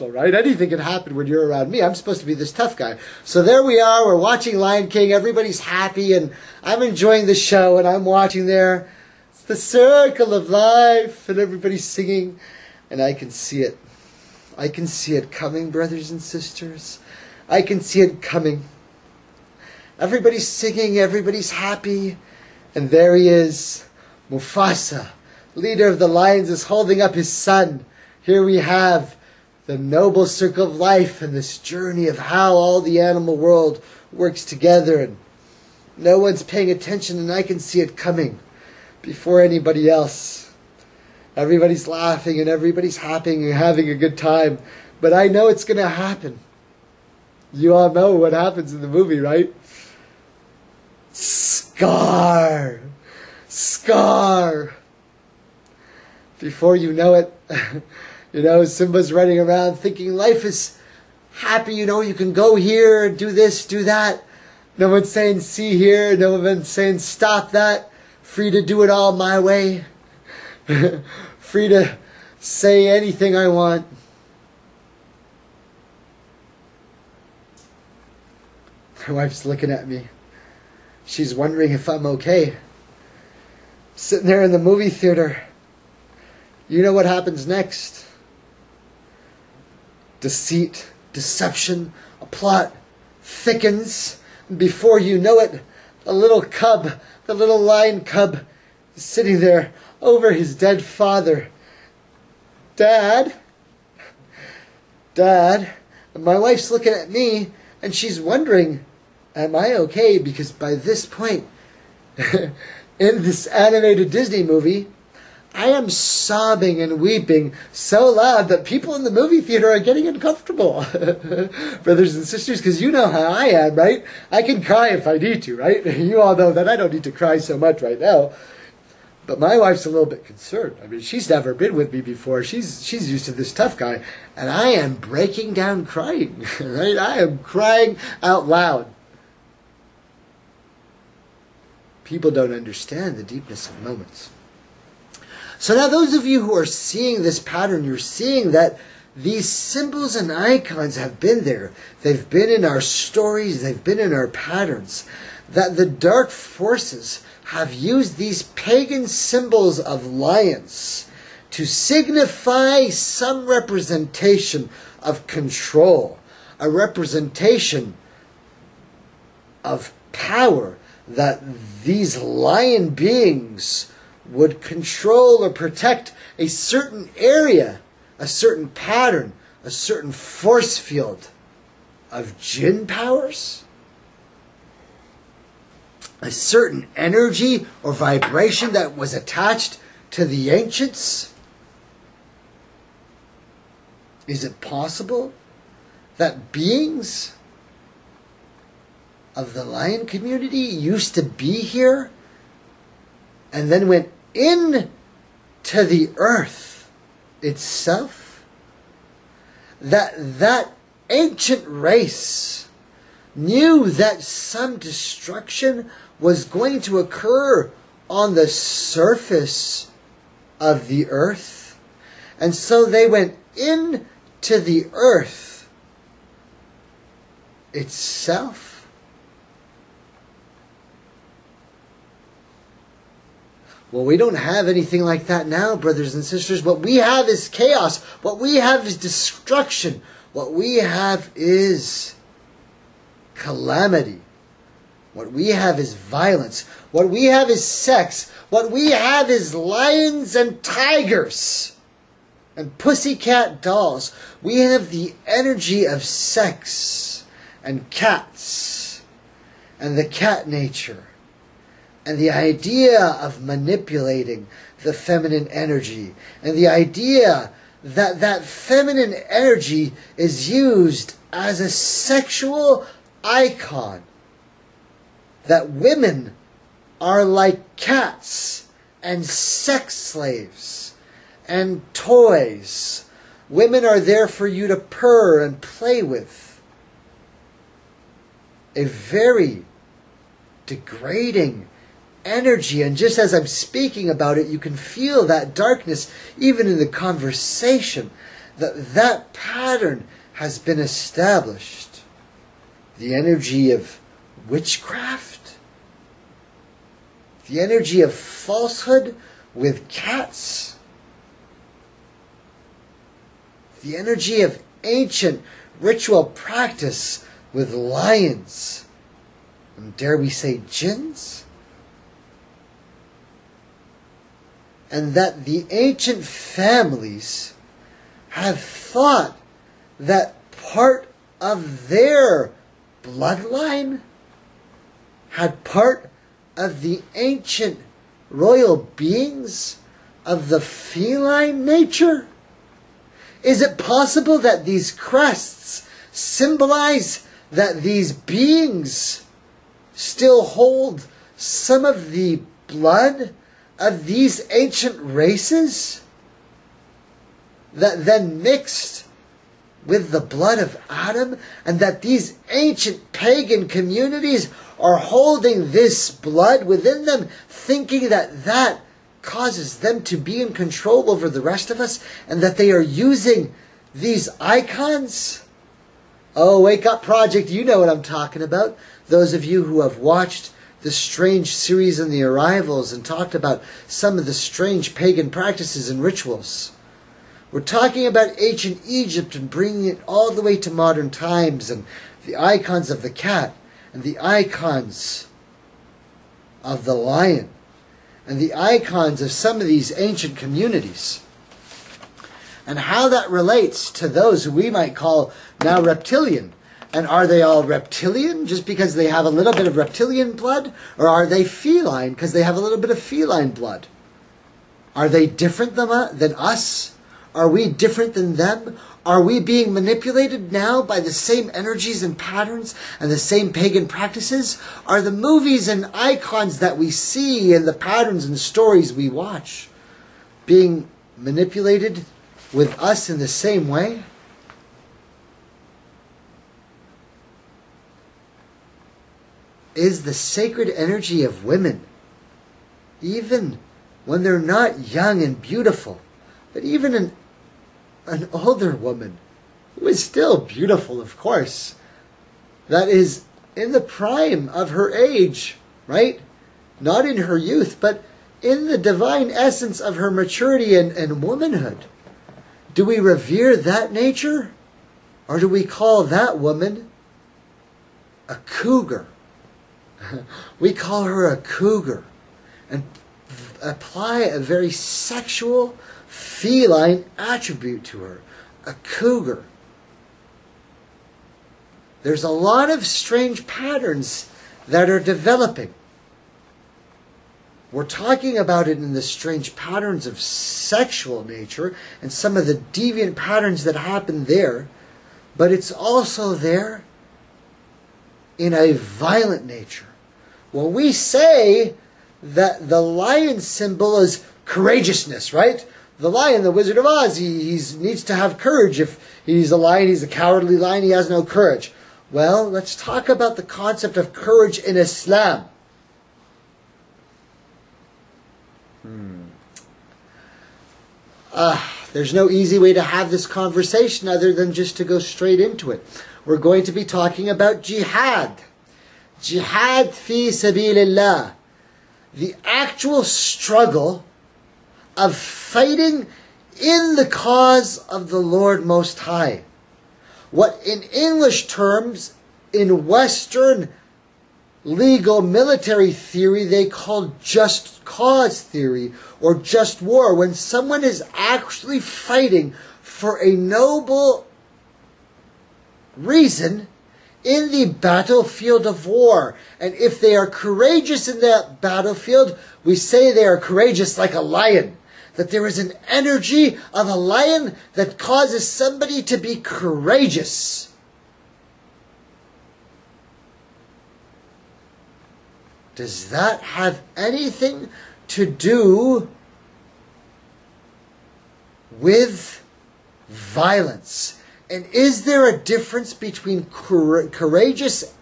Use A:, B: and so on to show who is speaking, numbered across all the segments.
A: right? Anything can happen when you're around me. I'm supposed to be this tough guy. So there we are. We're watching Lion King. Everybody's happy, and I'm enjoying the show, and I'm watching there. It's the circle of life, and everybody's singing, and I can see it. I can see it coming, brothers and sisters. I can see it coming. Everybody's singing. Everybody's happy. And there he is. Mufasa, leader of the lions, is holding up his son. Here we have the noble circle of life and this journey of how all the animal world works together, and no one's paying attention, and I can see it coming before anybody else. Everybody's laughing and everybody's happy and having a good time, but I know it's going to happen. You all know what happens in the movie, right? Scar! Scar! Before you know it, Simba's running around thinking life is happy, you can go here, do this, do that. No one's saying see here, no one's saying stop that. Free to do it all my way. Free to say anything I want. My wife's looking at me. She's wondering if I'm okay. Sitting there in the movie theater. You know what happens next? Deceit, deception, a plot thickens. And before you know it, the little cub, the little lion cub, is sitting there over his dead father. Dad? Dad? And my wife's looking at me, and she's wondering, am I okay? Because by this point, in this animated Disney movie, I am sobbing and weeping so loud that people in the movie theater are getting uncomfortable. Brothers and sisters, because you know how I am, right? I can cry if I need to, right? You all know that I don't need to cry so much right now. But my wife's a little bit concerned. I mean, she's never been with me before. She's used to this tough guy. And I am breaking down crying, right? I am crying out loud. People don't understand the deepness of moments. So now those of you who are seeing this pattern, you're seeing that these symbols and icons have been there. They've been in our stories. They've been in our patterns. That the dark forces have used these pagan symbols of lions to signify some representation of control, a representation of power, that these lion beings would control or protect a certain area, a certain pattern, a certain force field of jinn powers, a certain energy or vibration that was attached to the ancients. Is it possible that beings of the lion community used to be here and then went into the earth itself? That ancient race knew that some destruction was going to occur on the surface of the earth, and so they went into the earth itself. Well, we don't have anything like that now, brothers and sisters. What we have is chaos. What we have is destruction. What we have is calamity. What we have is violence. What we have is sex. What we have is lions and tigers and pussycat dolls. We have the energy of sex and cats and the cat nature. And the idea of manipulating the feminine energy. And the idea that that feminine energy is used as a sexual icon. That women are like cats and sex slaves and toys. Women are there for you to purr and play with. A very degrading energy, and just as I'm speaking about it, you can feel that darkness even in the conversation. that pattern has been established. The energy of witchcraft, the energy of falsehood with cats, the energy of ancient ritual practice with lions, and dare we say jinns? And that the ancient families have thought that part of their bloodline had part of the ancient royal beings of the feline nature? Is it possible that these crests symbolize that these beings still hold some of the blood of these ancient races that then mixed with the blood of Adam, and that these ancient pagan communities are holding this blood within them, thinking that that causes them to be in control over the rest of us, and that they are using these icons? Oh, Wake Up Project, you know what I'm talking about. Those of you who have watched the strange series on the Arrivals and talked about some of the strange pagan practices and rituals. We're talking about ancient Egypt and bringing it all the way to modern times, and the icons of the cat, and the icons of the lion, and the icons of some of these ancient communities, and how that relates to those who we might call now reptilian. And are they all reptilian just because they have a little bit of reptilian blood? Or are they feline because they have a little bit of feline blood? Are they different than us? Are we different than them? Are we being manipulated now by the same energies and patterns and the same pagan practices? Are the movies and icons that we see and the patterns and stories we watch being manipulated with us in the same way? Is the sacred energy of women, even when they're not young and beautiful, but even an older woman, who is still beautiful, of course, that is in the prime of her age, right? Not in her youth, but in the divine essence of her maturity and womanhood. Do we revere that nature? Or do we call that woman a cougar? We call her a cougar and apply a very sexual, feline attribute to her. A cougar. There's a lot of strange patterns that are developing. We're talking about it in the strange patterns of sexual nature and some of the deviant patterns that happen there, but it's also there in a violent nature. When we say that the lion symbol is courageousness, right? The lion, the Wizard of Oz, he needs to have courage. If he's a lion, he's a cowardly lion, he has no courage. Well, let's talk about the concept of courage in Islam. There's no easy way to have this conversation other than just to go straight into it. We're going to be talking about jihad. Jihad fi sabilillah. The actual struggle of fighting in the cause of the Lord Most High. What in English terms, in Western legal military theory, they call just cause theory or just war. When someone is actually fighting for a noble reason in the battlefield of war. And if they are courageous in that battlefield, we say they are courageous like a lion. That there is an energy of a lion that causes somebody to be courageous. Does that have anything to do with violence? And is there a difference between courageous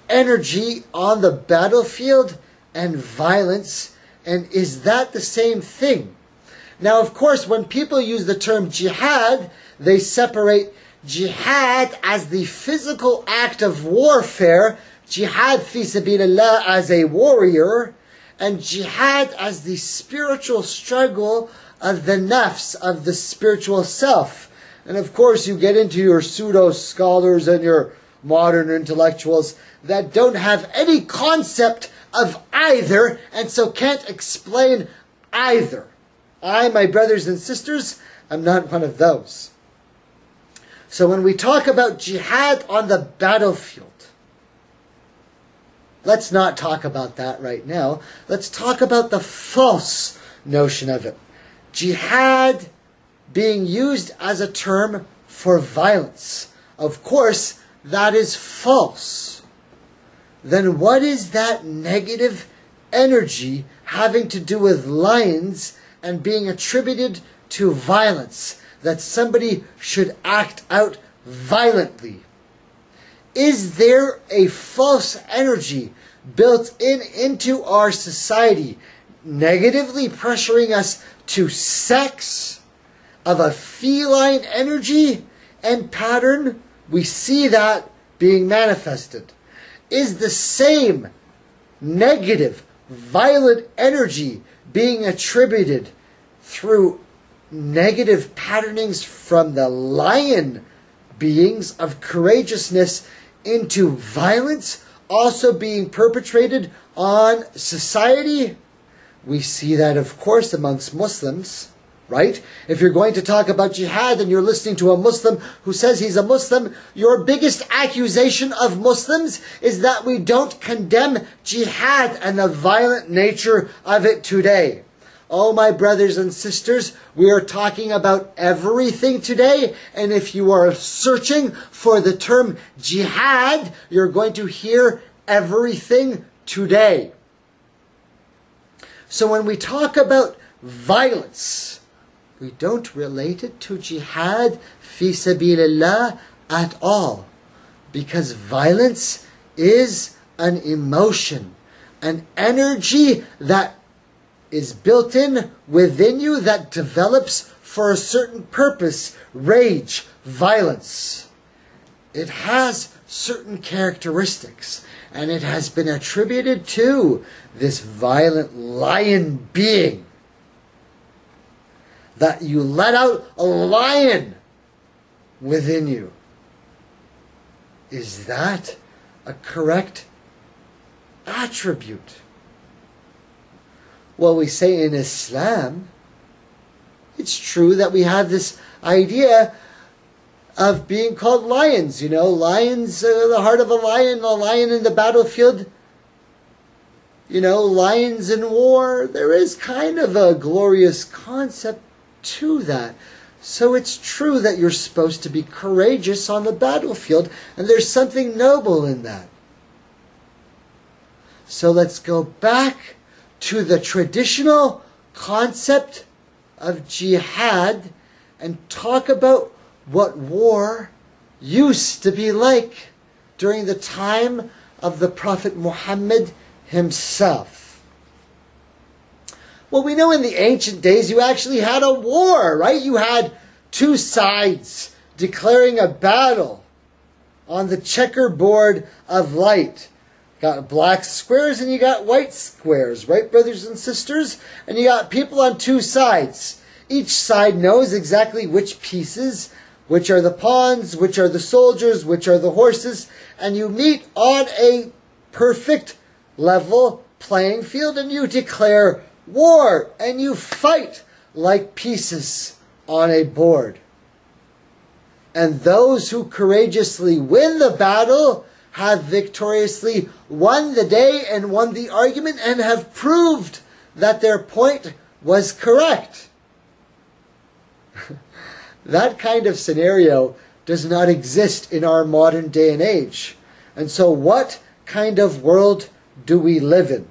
A: energy on the battlefield and violence? And is that the same thing? Now, of course, when people use the term jihad, they separate jihad as the physical act of warfare, jihad fi sabilillah as a warrior, and jihad as the spiritual struggle of the nafs, of the spiritual self. And of course, you get into your pseudo-scholars and your modern intellectuals that don't have any concept of either, and so can't explain either. I, my brothers and sisters, am not one of those. So when we talk about jihad on the battlefield, let's not talk about that right now. Let's talk about the false notion of it. Jihad being used as a term for violence. Of course, that is false. Then what is that negative energy having to do with lions and being attributed to violence, that somebody should act out violently? Is there a false energy built into our society, negatively pressuring us to sex of a feline energy and pattern? We see that being manifested. Is the same negative, violent energy being attributed through negative patternings from the lion beings of courageousness into violence also being perpetrated on society? We see that, of course, amongst Muslims, right? If you're going to talk about jihad and you're listening to a Muslim who says he's a Muslim, your biggest accusation of Muslims is that we don't condemn jihad and the violent nature of it today. Oh, my brothers and sisters, we are talking about everything today, and if you are searching for the term jihad, you're going to hear everything today. So when we talk about violence, we don't relate it to jihad fi sabilillah at all, because violence is an emotion, an energy that is built in within you that develops for a certain purpose, rage, violence. It has certain characteristics, and it has been attributed to this violent lion being. That you let out a lion within you. Is that a correct attribute? Well, we say in Islam, it's true that we have this idea of being called lions. You know, lions, the heart of a lion in the battlefield. You know, lions in war. There is kind of a glorious concept to that. So it's true that you're supposed to be courageous on the battlefield, and there's something noble in that. So let's go back to the traditional concept of jihad and talk about what war used to be like during the time of the Prophet Muhammad himself. Well, we know in the ancient days you actually had a war, right? You had two sides declaring a battle on the checkerboard of light. You got black squares and you got white squares, right, brothers and sisters? And you got people on two sides. Each side knows exactly which pieces, which are the pawns, which are the soldiers, which are the horses, and you meet on a perfect level playing field and you declare war and you fight like pieces on a board. And those who courageously win the battle have victoriously won the day and won the argument and have proved that their point was correct. That kind of scenario does not exist in our modern day and age. And so what kind of world do we live in?